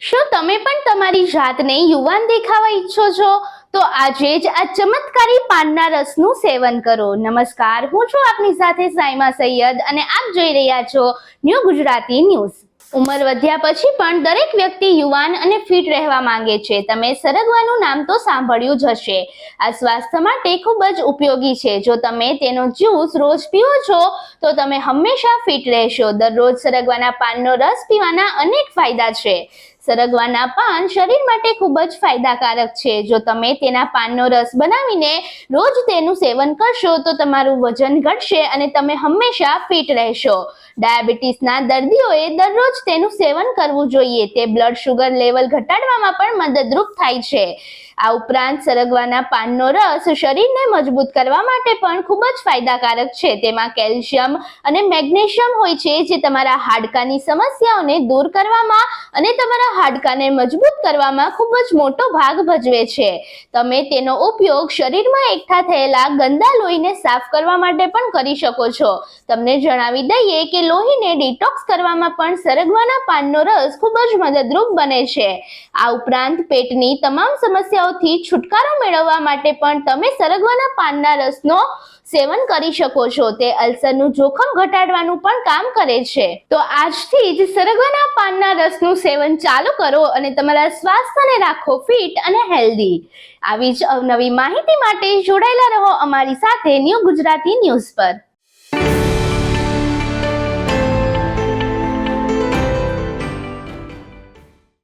શું તમે પણ તમારી જાતને યુવાન દેખાવા ઈચ્છો છો? તો આજે જ આ ચમત્કારી પાનના રસનું સેવન કરો. નમસ્કાર, હું છું આપની સાથે સાઈમા સૈયદ અને આપ જોઈ રહ્યા છો ન્યૂ ગુજરાતી ન્યૂઝ. ઉંમર વધ્યા પછી પણ દરેક વ્યક્તિ યુવાન અને ફિટ રહેવા માંગે છે. તમે સરગવાનું નામ તો સાંભળ્યું જ હશે. આ સ્વાસ્થ્ય માટે ખૂબ જ ઉપયોગી છે. જો તમે તેનો જ્યુસ રોજ પીવો છો તો તમે હંમેશા ફિટ રહેશો. દરરોજ સરગવાના પાનનો રસ પીવાના અનેક ફાયદા છે. સરગવાના પાન શરીર માટે ખૂબ જ ફાયદાકારક છે. જો તમે તેના પાનનો રસ બનાવીને રોજ તેનું સેવન કરશો તો તમારું વજન ઘટશે અને તમે હંમેશા ફિટ રહેશો. ડાયાબિટીસના દર્દીઓએ દરરોજ તેનું સેવન કરવું જોઈએ. તે બ્લડ શુગર લેવલ ઘટાડવામાં પણ મદદરૂપ થાય છે. આ ઉપરાંત સરગવાના પાનનો રસ શરીરને મજબૂત કરવા માટે પણ ખૂબ જ ફાયદાકારક છે. તેમાં કેલ્શિયમ અને મેગ્નેશિયમ હોય છે, જે તમારા હાડકાની સમસ્યાઓને દૂર કરવામાં અને તમારા હાડકાને મજબૂત કરવામાં ખૂબ જ મોટો ભાગ ભજવે છે. તમે તેનો ઉપયોગ શરીરમાં એકઠા થયેલા ગંદા લોહીને સાફ કરવા માટે પણ કરી શકો છો. તમને જણાવી દઈએ કે લોહીને ડિટોક્સ કરવામાં પણ સરગવાના પાનનો રસ ખૂબ જ મદદરૂપ બને છે. આ ઉપરાંત પેટની તમામ સમસ્યાઓથી છુટકારો મેળવવા માટે પણ તમે સરગવાના પાનના રસનો સેવન કરી શકો છો. તે અલ્સરનું જોખમ ઘટાડવાનું પણ કામ કરે છે. તો આજથી જ સરગવાના પાનના રસનું સેવન ચાલુ કરો અને તમારા સ્વાસ્થ્યને રાખો ફિટ અને હેલ્ધી. આવી જ અવનવી માહિતી માટે જોડાયેલા રહો અમારી સાથે ન્યૂ ગુજરાતી ન્યૂઝ પર.